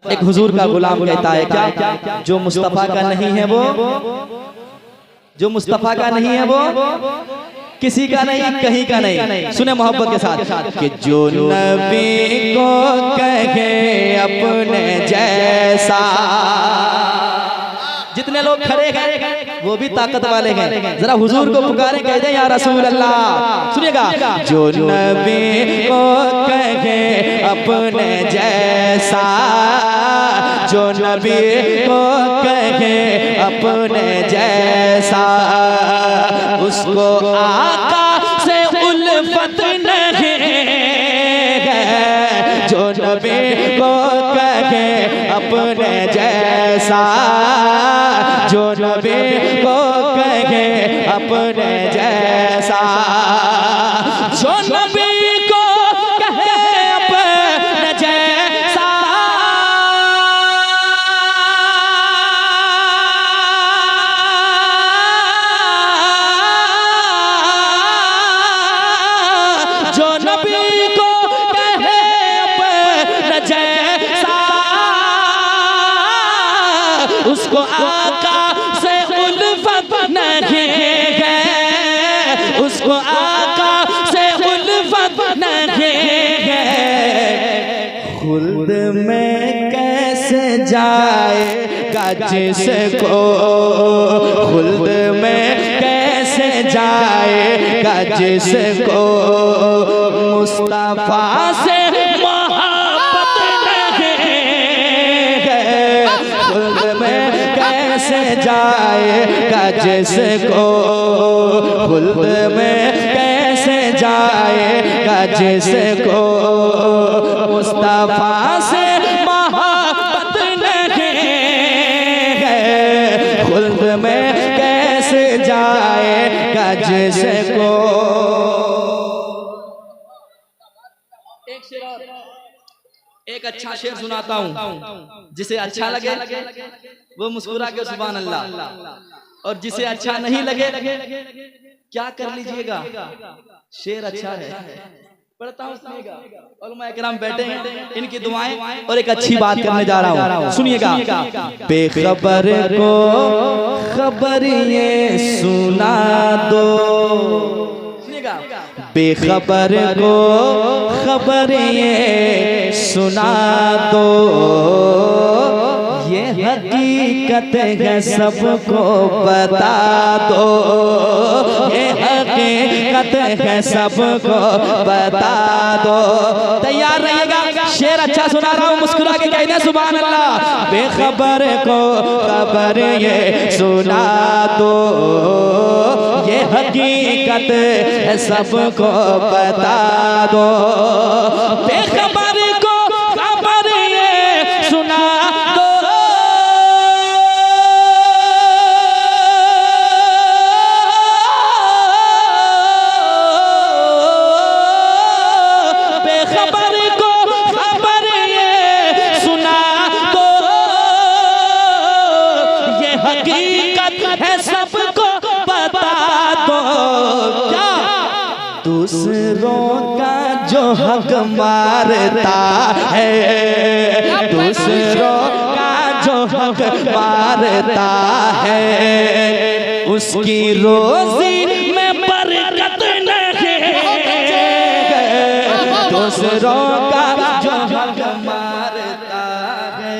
एक हुजूर का गुलाम कहता है क्या, जो मुस्तफ़ा का नहीं है वो, जो मुस्तफ़ा का नहीं है वो किसी का नहीं, कहीं का नहीं। सुने मोहब्बत के साथ कि जो नबी को कहे अपने जैसा। जितने लोग खड़े हैं वो भी ताकत वाले हैं, जरा हुजूर को पुकारे, कह दे या रसूल अल्लाह। सुनिएगा, जो नबी को कहे अपने जैसा, जो नबी को कहे अपने जैसा, उसको आका से उल्फत नहीं है। जो नबी को कहे अपने जैसा, जो नबी को कहे अपने जैसा, जो नबी को कहे अपने जैसा, जो नबी को कहे अपने जैसा, उसको आका से उल्फत नहीं है, उसको आका से उल्फत नहीं है। खुल्द में कैसे जाएगा जिसको, खुल्द में कैसे जाएगा जिसको मुस्तफा से मोहब्बत नहीं है। खुल्द में कैसे जाएगा जिसको, खुल्द में कैसे जाएगा जिसको मुस्तफा से मोहब्बत नहीं है। खुल्द में कैसे जाएगा जिसको। एक अच्छा शेर सुनाता हूँ, जिसे अच्छा लगे वो मुस्कुरा के सुभान अल्लाह, और जिसे अच्छा नहीं लगे क्या कर लीजिएगा। शेर अच्छा है, पढ़ता हूँ, सुनिएगा। उलमा इकराम बैठे हैं, इनकी दुआएं और एक अच्छी बात करने जा रहा हूँ, सुनिएगा। बेखबर को खबर ये सुना दो, बेखबर को खबर ये सुना दो, ये हकीकत है सबको बता दो, ये हकीकत है सबको बता दो। तैयार रहिएगा, शेर अच्छा सुना रहा हूँ, मुस्कुरा के कहना सुभान अल्लाह। बेखबर को खबर ये सुना दो, ये हकीकत है सबको बता दो। बेखबर को खबर ये सुना दो, बेखबर को खबर ये सुना दो, ये हकीकत है सबको बता दो। क्या दूसरों का जो हक मारता है, दूसरों का जो हक मारता है, उसकी रोजी में बरकत नहीं है। दूसरों का जो हक मारता है।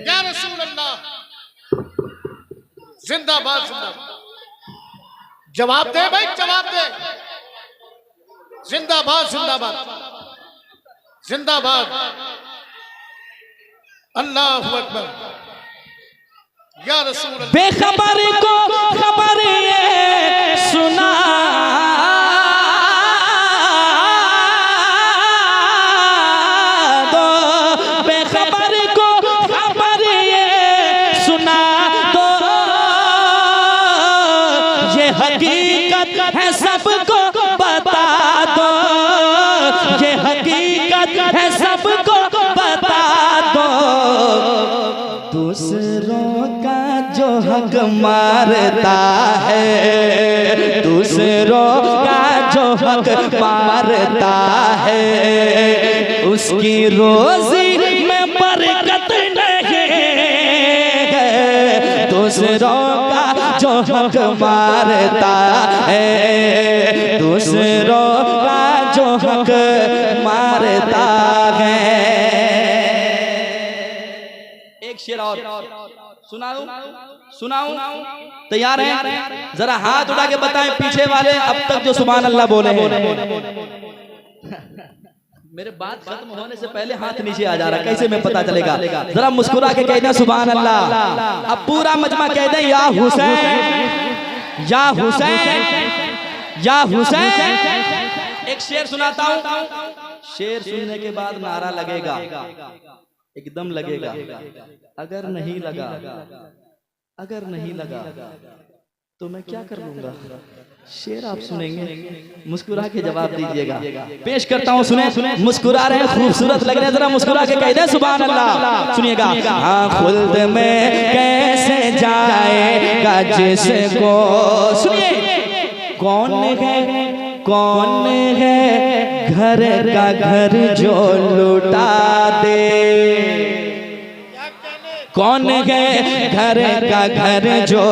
या रसूल अल्लाह, जिंदाबाद जिंदाबाद। जवाब दे भाई, जवाब दे। जिंदाबाद जिंदाबाद जिंदाबाद। अल्लाहु अकबर। या रसूल अल्लाह। बेखबर को खबर ये सुना दो, बेखबर को खबर ये सुना दो, ये हकीकत है सबको बता दो, ये हकीकत है सबको बता दो। दूसरों का जो हक मारता है, दूसरों का जो हक मारता है, उसकी रोजी में बरकत दूसरों का जो हक मारता है, दूसरों का जो हक मारता है। एक शेर और सुनाऊं? तैयार हैं? जरा हाथ उठा के बताएं पीछे वाले अब तक जो सुभान अल्लाह बोले हैं। मेरे बात खत्म होने से पहले हाथ नीचे आ जा रहा, कैसे में पता चलेगा? जरा मुस्कुरा के कह दें सुभान अल्लाह। अब पूरा मजमा कह दें या हुसैन, या हुसैन, या हुसैन। एक शेर सुनाता हूं, शेर सुनने के बाद नारा लगेगा, एकदम लगेगा। अगर नहीं लगा, अगर नहीं लगा तो मैं क्या कर लूंगा? शेर आप सुनेंगे, मुस्कुरा के जवाब दीजिएगा। पेश करता हूँ, सुने। मुस्कुरा रहे हैं, खूबसूरत लग रहे हैं, जरा मुस्कुरा के कह दे सुभान अल्लाह। सुनिएगा। हाँ, खुल्द में कैसे जाएगा जिसको, सुनिए, कौन है घर का घर जो लुटा दे, कौन है घर का घर जो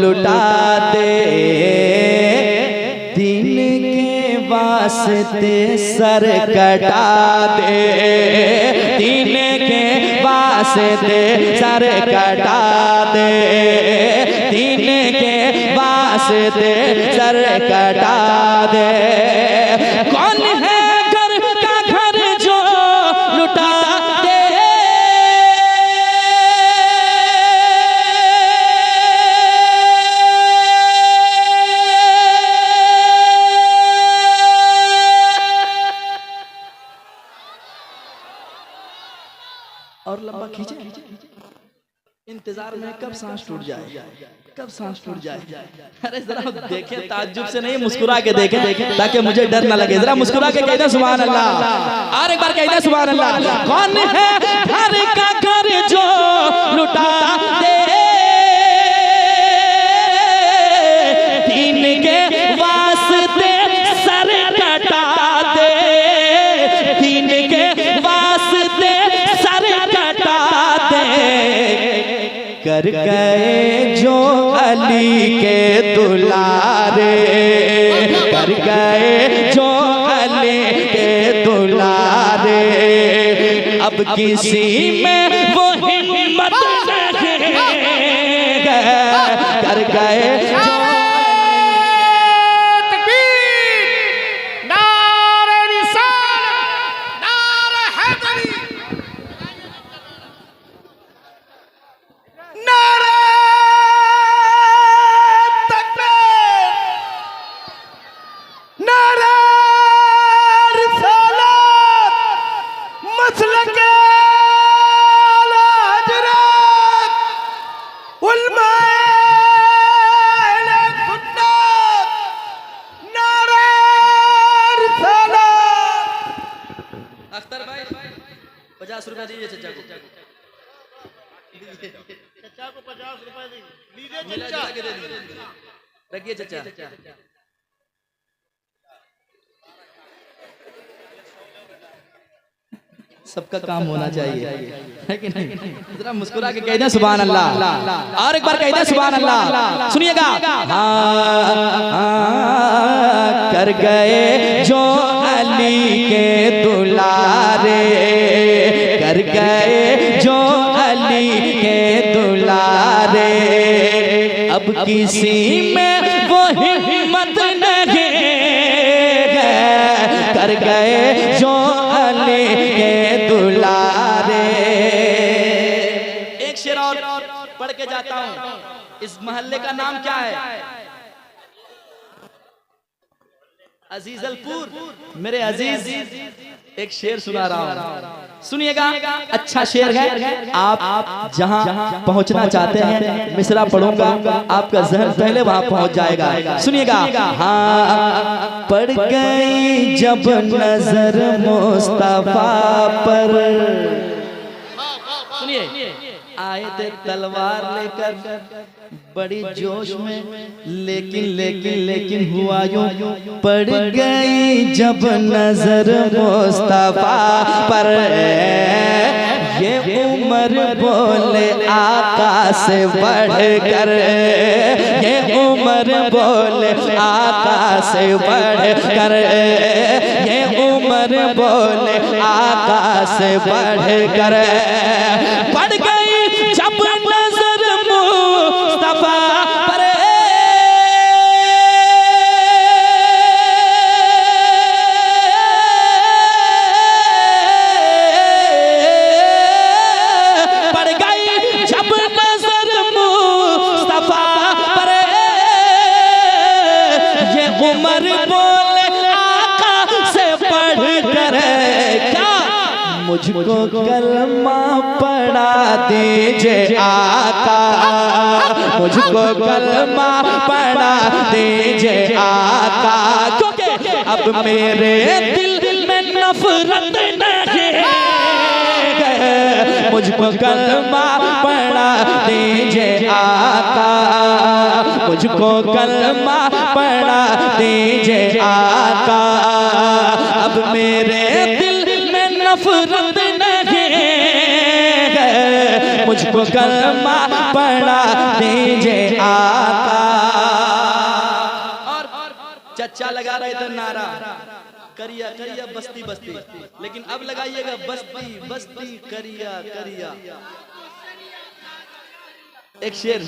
लुटा दे, दिन के वास्ते सर कटा दे, दिन के वास्ते सर कटा दे, दिन के वास्ते सर कटा दे। कौन है घर का घर जो लुटा दे, और लंबा खींचे, इंतजार में कब सांस टूट जाए, कब सांस टूट जाए। अरे जरा देखें, ताज्जुब से नहीं, मुस्कुरा के देखें ताकि मुझे डर ना लगे। जरा मुस्कुरा के कहते सुभान अल्लाह, और एक बार कहते सुभान अल्लाह। कौन है घर का घर जो लुटा दे, दिन के वास्ते सर कटा दे, दिन के वास्ते सर कटा दे। कर गए जो अली के दुलारे, कर गए जो अली के दुलारे, अब किसी में वो हिम्मत नहीं, कर गए जो रखिए चचा। सबका काम होना चाहिए, है कि नहीं? जरा मुस्कुरा के कह दें सुभान अल्लाह, और एक बार कह दें सुभान अल्लाह। सुनिएगा। कर गए जो अली के दुलारे, कर गए जो अली के दुलारे, अब किसी में वो हिम्मत नहीं, कर गए जो अली के दुलारे। एक शेर और पढ़ के जाता हूं। इस मोहल्ले का नाम क्या है? अजीजलपुर। मेरे अजीज, एक शेर सुना रहा हूँ, सुनिएगा। अच्छा शेर है, आप जहाँ पहुँचना चाहते हैं, मिसरा पढ़ूंगा, आपका जहन पहले वहाँ पहुँच जाएगा। सुनिएगा। हाँ, पड़ गई जब नजर मुस्तफा पर, सुनिए, आए थे तलवार लेकर बड़ी जोश में, लेकिन लेकिन लेकिन हुआ यूं, पड़ गई जब नजर मुस्तफा पर, ये उम्र बोले आका से बढ़कर, ये उम्र बोले आका से बढ़कर, ये उम्र बोले आका से बढ़कर बढ़ गई जब नजर मुस्तफा पर। बढ़ गई जब नजर मुस्तफा पर, ये उम्र बोले आका से बढ़कर। क्या मुझको कलमा पढ़ा दीजिए आका, मुझको कलमा पढ़ा दीजिए आका, क्योंकि अब मेरे दिल में नफरत नहीं है। मुझको कलमा पढ़ा दीजिए आका, मुझको कलमा पढ़ा दीजिए आका, अब मेरे दिल में नफरत नहीं है। मुझको कलमा पढ़ा दीजिए आका। और चच्चा लगा रहे थे नारा, करिया करिया बस्ती बस्ती, लेकिन अब लगाइएगा बस्ती बस्ती करिया करिया। एक शेर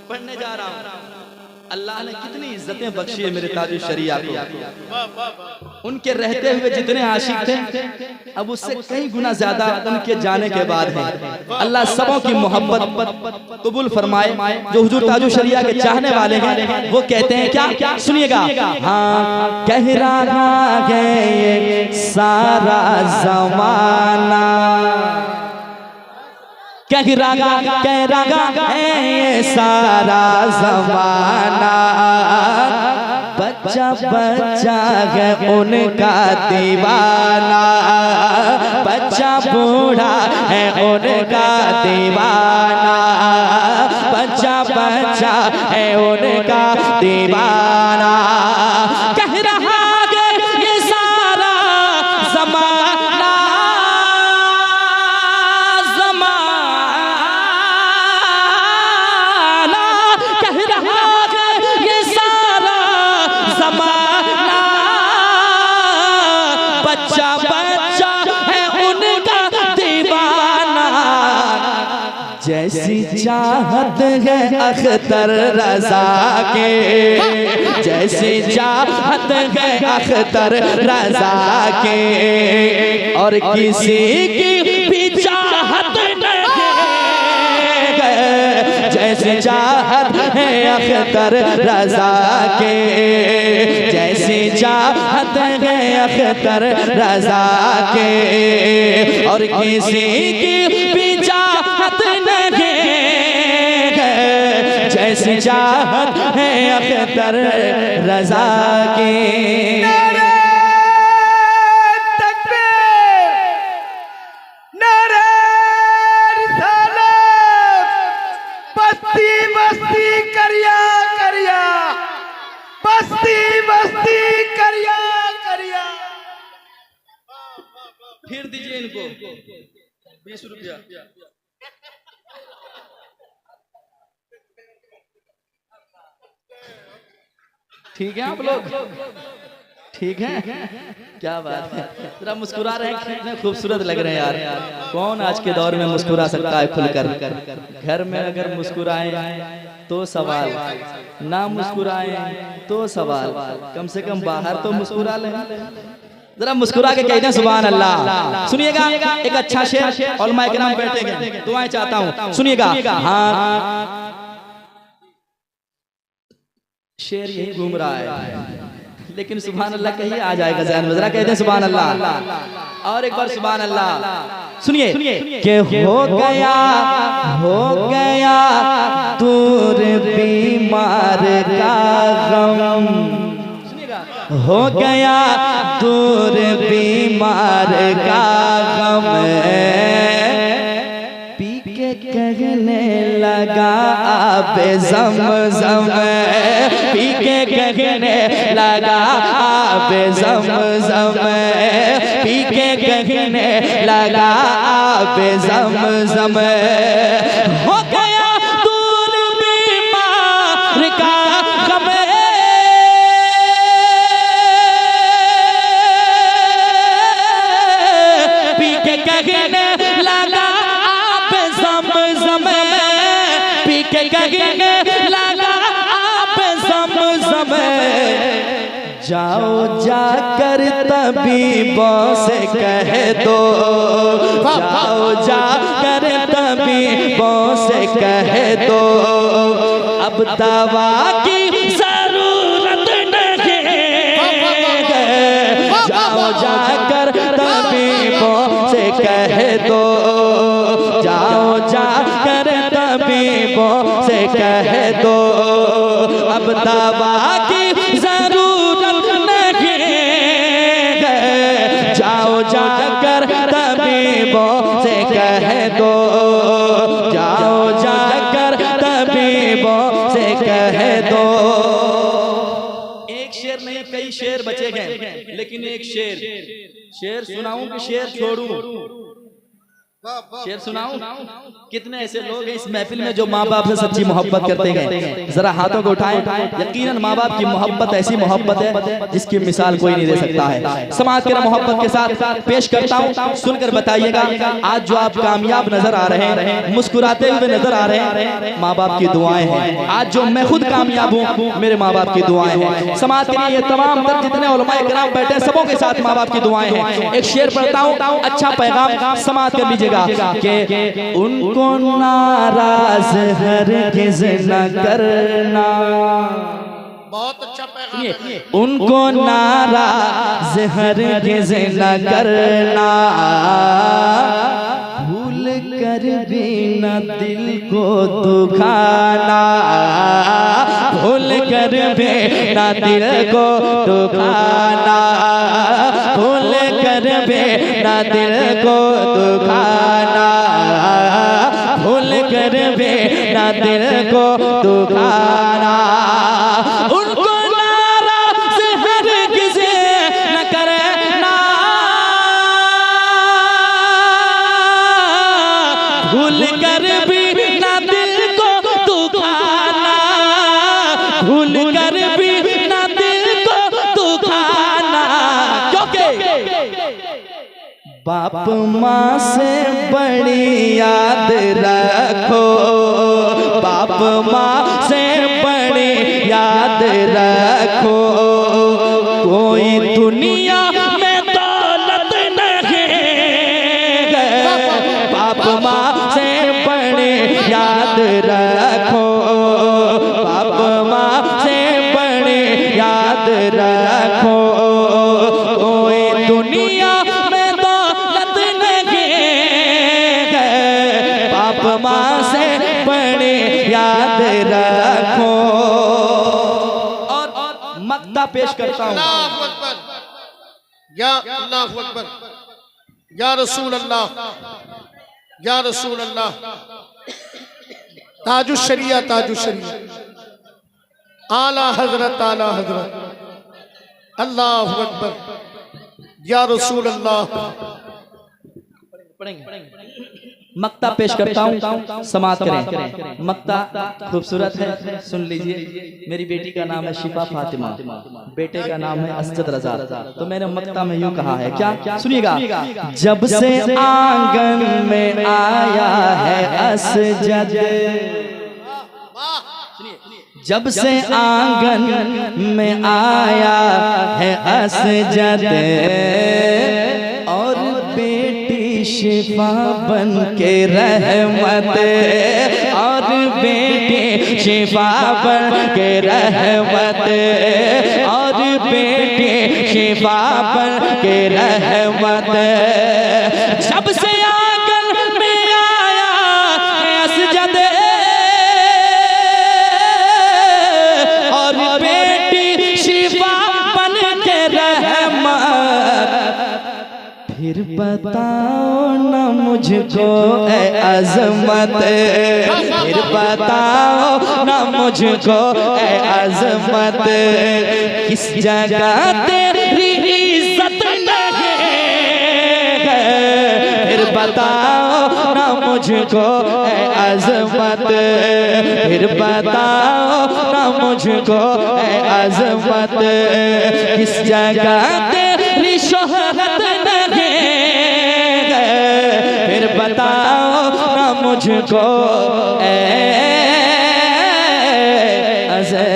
पढ़ने जा रहा हूँ। अल्लाह ने कितनी इज्जतें बख्शी है मेरे ताजु शरिया को। उनके रहते हुए जितने आशिक थे, अब उससे कई गुना ज्यादा उनके जाने के बाद है। अल्लाह सबों की मोहब्बत कबूल फरमाए। जो हुजूर ताजु शरिया के चाहने वाले हैं वो कहते हैं क्या, सुनिएगा। हाँ, कह रहा है ये सारा जमाना, कह रहा है ये सारा जमाना, बच्चा बच्चा है उनका दीवाना, बच्चा बूढ़ा है उनका दीवाना, बच्चा बच्चा है उनका दीवाना। कह रहा है ये सारा जमाना, बच्चा बच्चा है उनका दीवाना। जैसी चाहत है अख्तर रजा के, जैसी चाहत है अख्तर रजा के, और किसी की भी चाहत नहीं। जैसी चाहत है अख्तर रजा के, जैसी चाहत है अख्तर रजा के, और किसी की भी चाहत नहीं। जैसी चाहत है अख्तर रजा की। फिर दीजिए इनको 20 रुपया। ठीक है आप लोग, ठीक है, क्या बात है। जरा मुस्कुरा रहे हैं, कितने खूबसूरत लग रहे हैं यार। कौन आज के दौर में मुस्कुरा सकता है खुलकर। घर में अगर मुस्कुराए तो सवाल, ना मुस्कुराए तो सवाल, कम से कम बाहर तो मुस्कुरा लें। जरा मुस्कुरा के कहते हैं सुभान अल्लाह। सुनिएगा एक अच्छा शेर, उलमा इकराम बैठेंगे, दुआएं चाहता हूँ, सुनिएगा। हाँ, शेर यही घूम रहा है, लेकिन सुभान अल्लाह कहिए आ जाएगा ज़हन में। जरा कहते हैं सुभान अल्लाह, और एक बार सुभान अल्लाह। सुनिए कि हो गया दूर बीमार का गम, हो गया दूर बीमार का गम, पी के कहने लगा आबे ज़मज़म, पी के कहने लगा आबे ज़मज़म, पी के कहने लगा आबे ज़मज़म हो गया दूर बीमार का गम पी के कहने लगा आबे ज़मज़म पी के कहने लगा आबे ज़मज़म जाओ जाकर तबीबों से कह दो जाओ जाकर तबीबों से कह दो अब दवा की जरूरत नहीं जाओ जाकर तबीबों से कह दो जाओ जाकर तबीबों से कह दो अब दवा की जरूरत नहीं जाओ जाकर तबीबों से कह दो जाओ जाकर तबीबों से कह दो। एक शेर नहीं कई शेर बचे गए लेकिन एक शेर सुनाऊं कि शेर छोड़ूं? शेर सुनाऊं? कितने ऐसे लोग हैं इस महफिल में जो माँ बाप से सच्ची मोहब्बत करते गए? जरा हाथों को उठाएं। यकीनन माँ बाप की मोहब्बत ऐसी मोहब्बत है जिसकी मिसाल कोई नहीं दे सकता है। समाज के मोहब्बत के साथ पेश करता हूँ, सुनकर बताइएगा। आज जो आप कामयाब नजर आ रहे हैं, मुस्कुराते हुए नजर आ रहे हैं, माँ बाप की दुआएं हैं। आज जो मैं खुद कामयाब हूँ, मेरे माँ बाप की दुआएं हैं। समाज के लिए तमाम तर जितने उलमाए किराम बैठे सबों के साथ माँ बाप की दुआएं हैं। एक शेर पढ़ता हूँ, अच्छा पैगाम समाज कर लीजिएगा कि उनको नाराज हरगिज़ न करना। बहुत अच्छा पैगाम। उनको नाराज हरगिज़ न करना भूल कर भी न दिल को दुखाना भूल कर भी न दिल को दुखाना भूल कर भी न दिल को दुखाना भूल कर भी न दिल को दुखाना उनको नाराज़ हरगिज़ न करना भूल कर भी न दिल को दुखाना भूल कर भी न दिल को दुखाना क्योंकि बाप माँ से बड़ी याद रखो बाप माँ से बड़ी याद रखो कोई दुनिया में दौलत नहीं बाप माँ से बड़ी याद रखो बाप माँ से बड़ी याद रखो कोई दुनिया में दौलत नहीं बाप माँ से बड़ी याद रखो। और मक्ता पेश करता हूँ। अल्लाहु अकबर या अल्लाहु अकबर या रसूल अल्लाह या रसूल अल्लाह ताजुश शरिया आला हजरत अल्लाहु अकबर या रसूल अल्लाह। मक्ता पेश करता हूँ, समात करें। मक्ता खूबसूरत है, सुन लीजिए। मेरी बेटी का नाम है शिफा फातिमा, बेटे का नाम है असद रजा। तो मैंने मक्ता में यूं कहा है, क्या सुनिएगा। जब से आंगन में आया है असजद जब से आंगन में आया है असजद और बेटी शिफा बन के रहमत और बेटी शिफा बन के रहमत और बेटी शिफा बन के रहमत जब से आंगन में आया है असजद और बेटी शिफा बन के रहमत फिर बताओ न मुझको ए अज़मत फिर बताओ न मुझको ए अज़मत किस जगह तेरी इज्जत नहीं फिर बताओ मुझको ए अज़मत, फिर बताओ ना मुझको ए अज़मत, किस जगह तेरी शोहरत नहीं, फिर बताओ ना मुझको ए अज़मत।